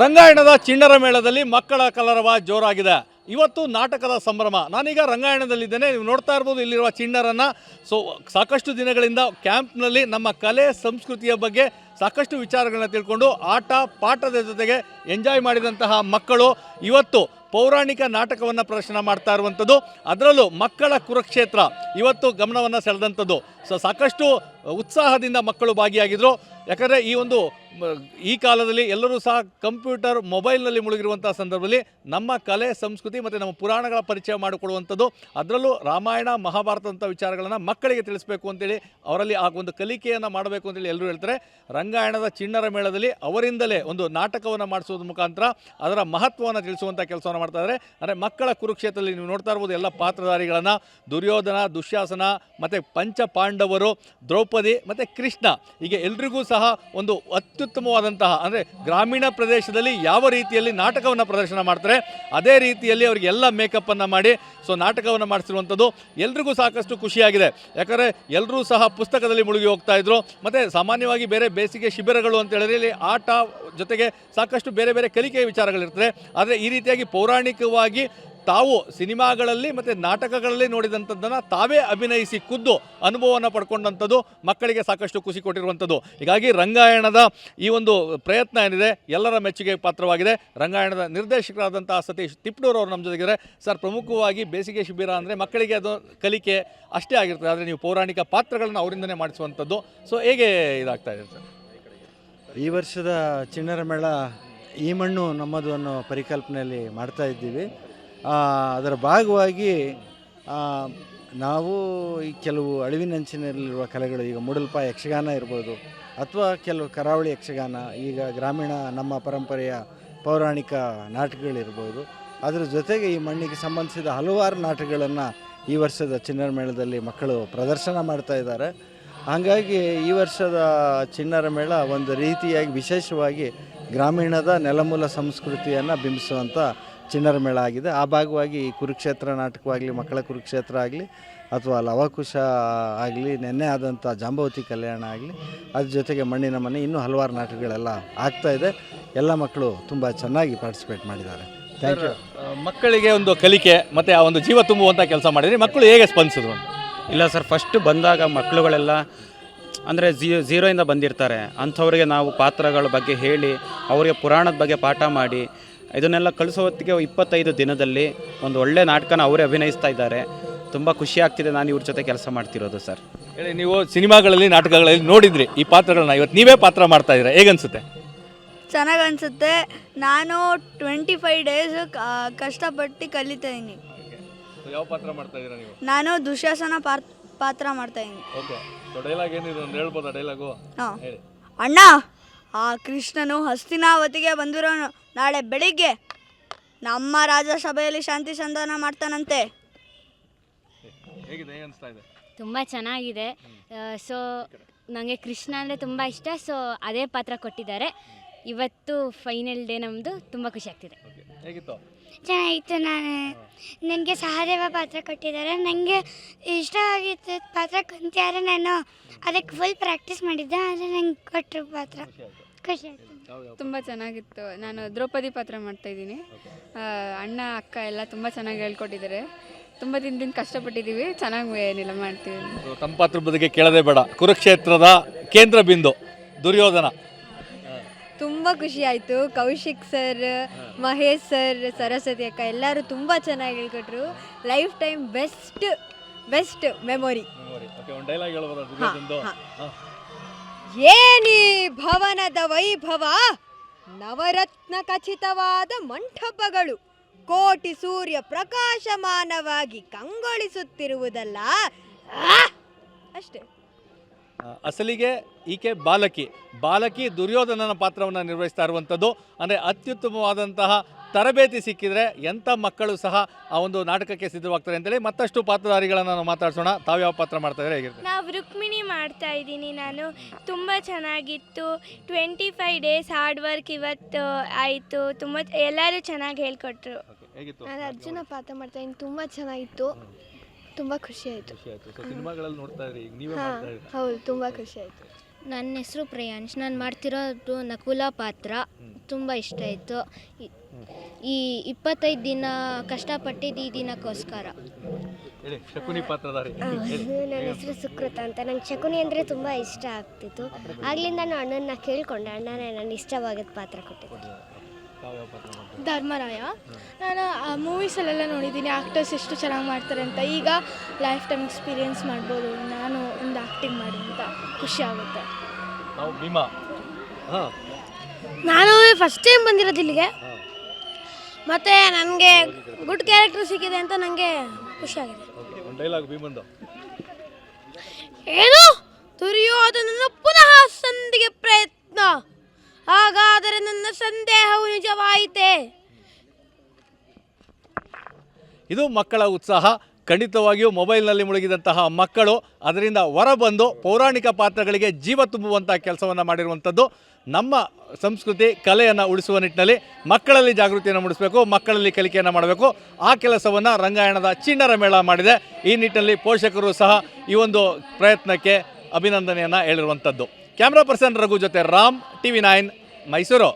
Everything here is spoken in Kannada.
ರಂಗಾಯಣದ ಚಿಣ್ಣರ ಮೇಳದಲ್ಲಿ ಮಕ್ಕಳ ಕಲರವ ಜೋರಾಗಿದೆ. ಇವತ್ತು ನಾಟಕದ ಸಂಭ್ರಮ. ನಾನೀಗ ರಂಗಾಯಣದಲ್ಲಿದ್ದೇನೆ. ನೀವು ನೋಡ್ತಾ ಇರ್ಬೋದು ಇಲ್ಲಿರುವ ಚಿಣ್ಣರನ್ನು. ಸಾಕಷ್ಟು ದಿನಗಳಿಂದ ಕ್ಯಾಂಪ್ನಲ್ಲಿ ನಮ್ಮ ಕಲೆ ಸಂಸ್ಕೃತಿಯ ಬಗ್ಗೆ ಸಾಕಷ್ಟು ವಿಚಾರಗಳನ್ನ ತಿಳ್ಕೊಂಡು ಆಟ ಪಾಠದ ಜೊತೆಗೆ ಎಂಜಾಯ್ ಮಾಡಿದಂತಹ ಮಕ್ಕಳು ಇವತ್ತು ಪೌರಾಣಿಕ ನಾಟಕವನ್ನು ಪ್ರದರ್ಶನ ಮಾಡ್ತಾ ಇರುವಂಥದ್ದು. ಅದರಲ್ಲೂ ಮಕ್ಕಳ ಕುರುಕ್ಷೇತ್ರ ಇವತ್ತು ಗಮನವನ್ನು ಸೆಳೆದಂಥದ್ದು. ಸಾಕಷ್ಟು ಉತ್ಸಾಹದಿಂದ ಮಕ್ಕಳು ಭಾಗಿಯಾಗಿದ್ದರು. ಯಾಕಂದರೆ ಈ ಕಾಲದಲ್ಲಿ ಎಲ್ಲರೂ ಸಹ ಕಂಪ್ಯೂಟರ್ ಮೊಬೈಲ್ನಲ್ಲಿ ಮುಳುಗಿರುವಂಥ ಸಂದರ್ಭದಲ್ಲಿ ನಮ್ಮ ಕಲೆ ಸಂಸ್ಕೃತಿ ಮತ್ತು ನಮ್ಮ ಪುರಾಣಗಳ ಪರಿಚಯ ಮಾಡಿಕೊಡುವಂಥದ್ದು, ಅದರಲ್ಲೂ ರಾಮಾಯಣ ಮಹಾಭಾರತದಂಥ ವಿಚಾರಗಳನ್ನು ಮಕ್ಕಳಿಗೆ ತಿಳಿಸಬೇಕು ಅಂತೇಳಿ ಅವರಲ್ಲಿ ಆ ಒಂದು ಕಲಿಕೆಯನ್ನು ಮಾಡಬೇಕು ಅಂತೇಳಿ ಎಲ್ಲರೂ ಹೇಳ್ತಾರೆ. ರಂಗಾಯಣದ ಚಿಣ್ಣರ ಮೇಳದಲ್ಲಿ ಅವರಿಂದಲೇ ಒಂದು ನಾಟಕವನ್ನು ಮಾಡಿಸೋದ್ರ ಮುಖಾಂತರ ಅದರ ಮಹತ್ವವನ್ನು ತಿಳಿಸುವಂಥ ಕೆಲಸವನ್ನು ಮಾಡ್ತಾ ಇದ್ದಾರೆ. ಅಂದರೆ ಮಕ್ಕಳ ಕುರುಕ್ಷೇತ್ರದಲ್ಲಿ ನೀವು ನೋಡ್ತಾ ಇರ್ಬೋದು ಎಲ್ಲ ಪಾತ್ರಧಾರಿಗಳನ್ನು, ದುರ್ಯೋಧನ, ದುಶ್ಯಾಸನ ಮತ್ತು ಪಂಚ ಪಾಂಡವರು, ದ್ರೌಪದಿ ಮತ್ತು ಕೃಷ್ಣ, ಹೀಗೆ ಎಲ್ರಿಗೂ ಸಹ ಒಂದು ಅತ್ಯುತ್ತಮವಾದಂತಹ ಅಂದರೆ ಗ್ರಾಮೀಣ ಪ್ರದೇಶದಲ್ಲಿ ಯಾವ ರೀತಿಯಲ್ಲಿ ನಾಟಕವನ್ನು ಪ್ರದರ್ಶನ ಮಾಡ್ತಾರೆ ಅದೇ ರೀತಿಯಲ್ಲಿ ಅವರಿಗೆ ಎಲ್ಲ ಮೇಕಪ್ಪನ್ನು ಮಾಡಿ ನಾಟಕವನ್ನು ಮಾಡಿಸಿರುವಂಥದ್ದು ಎಲ್ರಿಗೂ ಸಾಕಷ್ಟು ಖುಷಿಯಾಗಿದೆ. ಯಾಕಂದರೆ ಎಲ್ಲರೂ ಸಹ ಪುಸ್ತಕದಲ್ಲಿ ಮುಳುಗಿ ಹೋಗ್ತಾ ಇದ್ರು. ಮತ್ತು ಸಾಮಾನ್ಯವಾಗಿ ಬೇರೆ ಬೇಸಿಗೆ ಶಿಬಿರಗಳು ಅಂತ ಹೇಳಿದ್ರೆ ಇಲ್ಲಿ ಆಟ ಜೊತೆಗೆ ಸಾಕಷ್ಟು ಬೇರೆ ಬೇರೆ ಕಲಿಕೆಯ ವಿಚಾರಗಳಿರ್ತದೆ. ಆದರೆ ಈ ರೀತಿಯಾಗಿ ಪೌರಾಣಿಕವಾಗಿ ತಾವು ಸಿನಿಮಾಗಳಲ್ಲಿ ಮತ್ತು ನಾಟಕಗಳಲ್ಲಿ ನೋಡಿದಂಥದ್ದನ್ನು ತಾವೇ ಅಭಿನಯಿಸಿ ಖುದ್ದು ಅನುಭವವನ್ನು ಪಡ್ಕೊಂಡಂಥದ್ದು ಮಕ್ಕಳಿಗೆ ಸಾಕಷ್ಟು ಖುಷಿ ಕೊಟ್ಟಿರುವಂಥದ್ದು. ಹೀಗಾಗಿ ರಂಗಾಯಣದ ಈ ಒಂದು ಪ್ರಯತ್ನ ಏನಿದೆ ಎಲ್ಲರ ಮೆಚ್ಚುಗೆ ಪಾತ್ರವಾಗಿದೆ. ರಂಗಾಯಣದ ನಿರ್ದೇಶಕರಾದಂತಹ ಸತೀಶ್ ತಿಪ್ಟೂರ್ ಅವರು ನಮ್ಮ ಜೊತೆಗಿದ್ದಾರೆ. ಸರ್, ಪ್ರಮುಖವಾಗಿ ಬೇಸಿಗೆ ಶಿಬಿರ ಅಂದರೆ ಮಕ್ಕಳಿಗೆ ಅದು ಕಲಿಕೆ ಅಷ್ಟೇ ಆಗಿರ್ತದೆ, ಆದರೆ ನೀವು ಪೌರಾಣಿಕ ಪಾತ್ರಗಳನ್ನು ಅವರಿಂದನೇ ಮಾಡಿಸುವಂಥದ್ದು. ಹೇಗೆ ಇದಾಗ್ತಾ ಇದೆ ಸರ್? ಈ ವರ್ಷದ ಚಿಣ್ಣರ ಮೇಳ ಈ ಮಣ್ಣು ನಮ್ಮದು ಅನ್ನೋ ಪರಿಕಲ್ಪನೆಯಲ್ಲಿ ಮಾಡ್ತಾ ಇದ್ದೀವಿ. ಅದರ ಭಾಗವಾಗಿ ನಾವು ಈ ಕೆಲವು ಅಳಿವಿನಂಚಿನಲ್ಲಿರುವ ಕಲೆಗಳು, ಈಗ ಮೂಡಲ್ಪ ಯಕ್ಷಗಾನ ಇರ್ಬೋದು ಅಥವಾ ಕೆಲವು ಕರಾವಳಿ ಯಕ್ಷಗಾನ, ಈಗ ಗ್ರಾಮೀಣ ನಮ್ಮ ಪರಂಪರೆಯ ಪೌರಾಣಿಕ ನಾಟಕಗಳಿರ್ಬೋದು, ಅದರ ಜೊತೆಗೆ ಈ ಮಣ್ಣಿಗೆ ಸಂಬಂಧಿಸಿದ ಹಲವಾರು ನಾಟಕಗಳನ್ನು ಈ ವರ್ಷದ ಚಿಣ್ಣರ ಮೇಳದಲ್ಲಿ ಮಕ್ಕಳು ಪ್ರದರ್ಶನ ಮಾಡ್ತಾ ಇದ್ದಾರೆ. ಹಾಗಾಗಿ ಈ ವರ್ಷದ ಚಿಣ್ಣರ ಮೇಳ ಒಂದು ರೀತಿಯಾಗಿ ವಿಶೇಷವಾಗಿ ಗ್ರಾಮೀಣದ ನೆಲಮೂಲ ಸಂಸ್ಕೃತಿಯನ್ನು ಬಿಂಬಿಸುವಂಥ ಚಿಣ್ಣರ ಮೇಳ ಆಗಿದೆ. ಆ ಭಾಗವಾಗಿ ಕುರುಕ್ಷೇತ್ರ ನಾಟಕವಾಗಲಿ, ಮಕ್ಕಳ ಕುರುಕ್ಷೇತ್ರ ಆಗಲಿ ಅಥವಾ ಲವಕುಶ ಆಗಲಿ, ನೆನ್ನೆ ಆದಂಥ ಜಾಂಬವತಿ ಕಲ್ಯಾಣ ಆಗಲಿ, ಅದ್ರ ಜೊತೆಗೆ ಮಣ್ಣಿನ ಮನೆ, ಇನ್ನೂ ಹಲವಾರು ನಾಟಕಗಳೆಲ್ಲ ಆಗ್ತಾಯಿದೆ. ಎಲ್ಲ ಮಕ್ಕಳು ತುಂಬ ಚೆನ್ನಾಗಿ ಪಾರ್ಟಿಸಿಪೇಟ್ ಮಾಡಿದ್ದಾರೆ. Thank you. ಮಕ್ಕಳಿಗೆ ಒಂದು ಕಲಿಕೆ ಮತ್ತು ಆ ಒಂದು ಜೀವ ತುಂಬುವಂಥ ಕೆಲಸ ಮಾಡಿದರೆ ಮಕ್ಕಳು ಹೇಗೆ ಸ್ಪಂದಿಸಿದ್ರು? ಇಲ್ಲ ಸರ್, ಫಸ್ಟ್ ಬಂದಾಗ ಮಕ್ಕಳುಗಳೆಲ್ಲ ಅಂದರೆ ಝೀರೋಯಿಂದ ಬಂದಿರ್ತಾರೆ. ಅಂಥವ್ರಿಗೆ ನಾವು ಪಾತ್ರಗಳ ಬಗ್ಗೆ ಹೇಳಿ ಅವರಿಗೆ ಪುರಾಣದ ಬಗ್ಗೆ ಪಾಠ ಮಾಡಿ ಇದನ್ನೆಲ್ಲ ಕಳಿಸೋ ಹೊತ್ತಿಗೆ 25 ದಿನದಲ್ಲಿ ಒಂದು ಒಳ್ಳೆ ನಾಟಕನ ಅವರೇ ಅಭಿನಯಿಸ್ತಾ ಇದ್ದಾರೆ. ತುಂಬ ಖುಷಿ ಆಗ್ತಿದೆ ನಾನು ಇವ್ರ ಜೊತೆ ಕೆಲಸ ಮಾಡ್ತಿರೋದು ಸರ್. ಹೇಳಿ, ನೀವು ಸಿನಿಮಾಗಳಲ್ಲಿ ನಾಟಕಗಳಲ್ಲಿ ನೋಡಿದ್ರಿ ಈ ಪಾತ್ರಗಳನ್ನ, ಇವತ್ತು ನೀವೇ ಪಾತ್ರ ಮಾಡ್ತಾ ಇದ್ದೀರಾ, ಹೇಗನ್ಸುತ್ತೆ? ಚೆನ್ನಾಗಿ ಅನಿಸುತ್ತೆ. ನಾನು 25 ಡೇಸ್ ಕಷ್ಟಪಟ್ಟು ಕಲಿತಾ ಇದ್ದೀನಿ. ಯಾವ ಪಾತ್ರ ಮಾಡ್ತಾ ಇದ್ದೀರಾ ನೀವು? ನಾನು ದುಶ್ಯಾಸನ ಪಾತ್ರ ಮಾಡ್ತಾ ಇದ್ದೀನಿ. ಡೈಲಾಗ್ ಏನಿದೆ ಒಂದು ಹೇಳ್ಬೋದಾ? ಡೈಲಾಗು ಹೇಳಿ. ಅಣ್ಣ, ಆ ಕೃಷ್ಣನು ಹಸ್ತಿನಾವತಿಗೆ ಬಂದಿರೋನು. ನಾಳೆ ಬೆಳಿಗ್ಗೆ ನಮ್ಮ ರಾಜಸಭೆಯಲ್ಲಿ ಶಾಂತಿ ಸಂಧಾನ ಮಾಡ್ತಾನಂತೆ. ಹೇಗಿದೆ, ಅನಿಸ್ತಾ ಇದೆ? ತುಂಬ ಚೆನ್ನಾಗಿದೆ. ನನಗೆ ಕೃಷ್ಣ ಅಂದರೆ ತುಂಬ ಇಷ್ಟ. ಅದೇ ಪಾತ್ರ ಕೊಟ್ಟಿದ್ದಾರೆ. ಇವತ್ತು ಫೈನಲ್ ಡೇ ನಮ್ಮದು. ತುಂಬ ಖುಷಿ ಆಗ್ತಿದೆ. ಹೇಗಿತ್ತು? ಚೆನ್ನಾಗಿತ್ತು. ನನಗೆ ಸಹದೇವ ಪಾತ್ರ ಕೊಟ್ಟಿದ್ದಾರೆ. ನನಗೆ ಇಷ್ಟವಾಗಿತ್ತು ಪಾತ್ರ ಕುಂತಿಯಾರೆ. ನಾನು ಅದಕ್ಕೆ ಫುಲ್ ಪ್ರಾಕ್ಟೀಸ್ ಮಾಡಿದ್ದೆ, ಆದರೆ ನಂಗೆ ಕೊಟ್ಟರು ಪಾತ್ರ ಖುಷಿ ಆಯಿತು. ತುಂಬ ಚೆನ್ನಾಗಿತ್ತು. ನಾನು ದ್ರೌಪದಿ ಪಾತ್ರ ಮಾಡ್ತಾಯಿದ್ದೀನಿ. ಅಣ್ಣ ಅಕ್ಕ ಎಲ್ಲ ತುಂಬ ಚೆನ್ನಾಗಿ ಹೇಳ್ಕೊಟ್ಟಿದ್ದಾರೆ. ತುಂಬ ದಿನದಿಂದ ಕಷ್ಟಪಟ್ಟಿದ್ದೀವಿ, ಚೆನ್ನಾಗಿ ಏನಿಲ್ಲ ಮಾಡ್ತೀವಿ. ತಮ್ಮ ಪಾತ್ರದ ಬಗ್ಗೆ ಕೇಳೋದೇ ಬೇಡ. ಕುರುಕ್ಷೇತ್ರದ ಕೇಂದ್ರ ಬಿಂದು ದುರ್ಯೋಧನ. ತುಂಬ ಖುಷಿ ಆಯಿತು. ಕೌಶಿಕ್ ಸರ್, ಮಹೇಶ್ ಸರ್, ಸರಸ್ವತಿ ಅಕ್ಕ ಎಲ್ಲರೂ ತುಂಬ ಚೆನ್ನಾಗಿ ಹೇಳ್ಕೊಟ್ರು. Life time best memory. ಏನಿ ಭವನದ ವೈಭವ, ನವರತ್ನ ಖಚಿತವಾದ ಮಂಟಪಗಳು, ಕೋಟಿ ಸೂರ್ಯ ಪ್ರಕಾಶಮಾನವಾಗಿ ಕಂಗೊಳಿಸುತ್ತಿರುವುದಲ್ಲ ಅಷ್ಟೇ. ಅಸಲಿಗೆ ಈಕೆ ಬಾಲಕಿ ದುರ್ಯೋಧನನ ಪಾತ್ರವನ್ನು ನಿರ್ವಹಿಸ್ತಾ ಇರುವಂಥದ್ದು. ಅಂದರೆ ಅತ್ಯುತ್ತಮವಾದಂತಹ ತರಬೇತಿ ಸಿಕ್ಕಿದರೆ ಎಂಥ ಮಕ್ಕಳು ಸಹ ಆ ಒಂದು ನಾಟಕಕ್ಕೆ ಸಿದ್ಧವಾಗ್ತಾರೆ ಅಂತೇಳಿ ಮತ್ತಷ್ಟು ಪಾತ್ರಧಾರಿಗಳನ್ನು ನಾವು ಮಾತಾಡ್ಸೋಣ. ತಾವು ಯಾವ ಪಾತ್ರ ಮಾಡ್ತಾ ಇದ್ದಾರೆ, ಹೇಗಿರುತ್ತೆ? ನಾವು ರುಕ್ಮಿಣಿ ಮಾಡ್ತಾ ಇದ್ದೀನಿ ನಾನು. ತುಂಬ ಚೆನ್ನಾಗಿತ್ತು. 25 ಡೇಸ್ ಹಾರ್ಡ್ ವರ್ಕ್ ಇವತ್ತು ಆಯಿತು. ತುಂಬ ಎಲ್ಲರೂ ಚೆನ್ನಾಗಿ ಹೇಳ್ಕೊಟ್ರು. ನಾನು ಅರ್ಜುನ ಪಾತ್ರ ಮಾಡ್ತಾ ಇದ್ದೀನಿ. ತುಂಬ ಚೆನ್ನಾಗಿತ್ತು. ತುಂಬ ಖುಷಿ ಆಯಿತು. ಸಿನಿಮಾಗಳಲ್ಲಿ ನೋಡ್ತಾ ಇದ್ರಿ, ಈಗ ನೀವೇ ಹೌದು, ತುಂಬ ಖುಷಿ ಆಯಿತು. ನನ್ನ ಹೆಸರು ಪ್ರಿಯಾಂಶ್. ನಾನು ಮಾಡ್ತಿರೋದು ನಕುಲ ಪಾತ್ರ. ತುಂಬ ಇಷ್ಟ ಆಯಿತು. ಈ 25 ದಿನ ಕಷ್ಟಪಟ್ಟಿದ್ದು ಈ ದಿನಕ್ಕೋಸ್ಕರ. ಹೇಳಿ, ಶಕುನಿ ಪಾತ್ರಧಾರಿ. ನನ್ನ ಹೆಸರು ಸುಕೃತ ಅಂತ. ನಂಗೆ ಶಕುನಿ ಅಂದರೆ ತುಂಬ ಇಷ್ಟ ಆಗ್ತಿತ್ತು. ಆಗ್ಲಿಂದ ನಾನು ಅಣ್ಣನ ಕೇಳಿಕೊಂಡೆ, ಅಣ್ಣನೇ ನನ್ನ ಇಷ್ಟವಾಗಿದ್ದ ಪಾತ್ರ ಕೊಟ್ಟಿದ್ದೆ. ಧರ್ಮರಾಯ. ನಾನು ಮೂವೀಸಲ್ಲೆಲ್ಲ ನೋಡಿದ್ದೀನಿ ಆ್ಯಕ್ಟರ್ಸ್ ಎಷ್ಟು ಚೆನ್ನಾಗಿ ಮಾಡ್ತಾರೆ ಅಂತ. ಈಗ ಲೈಫ್ ಟೈಮ್ ಎಕ್ಸ್ಪೀರಿಯೆನ್ಸ್ ಮಾಡ್ಬೋದು ನಾನು ಒಂದು ಆ್ಯಕ್ಟಿಂಗ್ ಮಾಡಿ ಅಂತ ಖುಷಿ ಆಗುತ್ತೆ. ನಾವು ಭೀಮಾ. ಹಾಂ, ನಾನು ಫಸ್ಟ್ ಟೈಮ್ ಬಂದಿರೋದು ಇಲ್ಲಿಗೆ, ಮತ್ತು ನನಗೆ ಗುಡ್ ಕ್ಯಾರೆಕ್ಟರ್ ಸಿಕ್ಕಿದೆ ಅಂತ ನನಗೆ ಖುಷಿಯಾಗಿದೆ. ಒಂದು ಡೈಲಾಗ್ ಭೀಮಂದು. ಏನು ದುರ್ಯೋಧನನ ಪುನಃ ಸಂಧಿಗೆ ಪ್ರಯತ್ನ, ಹಾಗಾದರೆ ನನ್ನ ಸಂದೇಹವು ನಿಜವಾಯಿತೆ. ಇದು ಮಕ್ಕಳ ಉತ್ಸಾಹ. ಖಂಡಿತವಾಗಿಯೂ ಮೊಬೈಲ್ನಲ್ಲಿ ಮುಳುಗಿದಂತಹ ಮಕ್ಕಳು ಅದರಿಂದ ಹೊರಬಂದು ಪೌರಾಣಿಕ ಪಾತ್ರಗಳಿಗೆ ಜೀವ ತುಂಬುವಂಥ ಕೆಲಸವನ್ನು ಮಾಡಿರುವಂಥದ್ದು. ನಮ್ಮ ಸಂಸ್ಕೃತಿ ಕಲೆಯನ್ನು ಉಳಿಸುವ ನಿಟ್ಟಿನಲ್ಲಿ ಮಕ್ಕಳಲ್ಲಿ ಜಾಗೃತಿಯನ್ನು ಮೂಡಿಸಬೇಕು, ಮಕ್ಕಳಲ್ಲಿ ಕಲಿಕೆಯನ್ನು ಮಾಡಬೇಕು. ಆ ಕೆಲಸವನ್ನು ರಂಗಾಯಣದ ಚಿಣ್ಣರ ಮೇಳ ಮಾಡಿದೆ. ಈ ನಿಟ್ಟಿನಲ್ಲಿ ಪೋಷಕರು ಸಹ ಈ ಒಂದು ಪ್ರಯತ್ನಕ್ಕೆ ಅಭಿನಂದನೆಯನ್ನು ಹೇಳಿರುವಂಥದ್ದು. ಕ್ಯಾಮ್ರಾ ಪರ್ಸನ್ ರಘು ಜೊತೆ ರಾಮ್, TV9 ಮೈಸೂರು.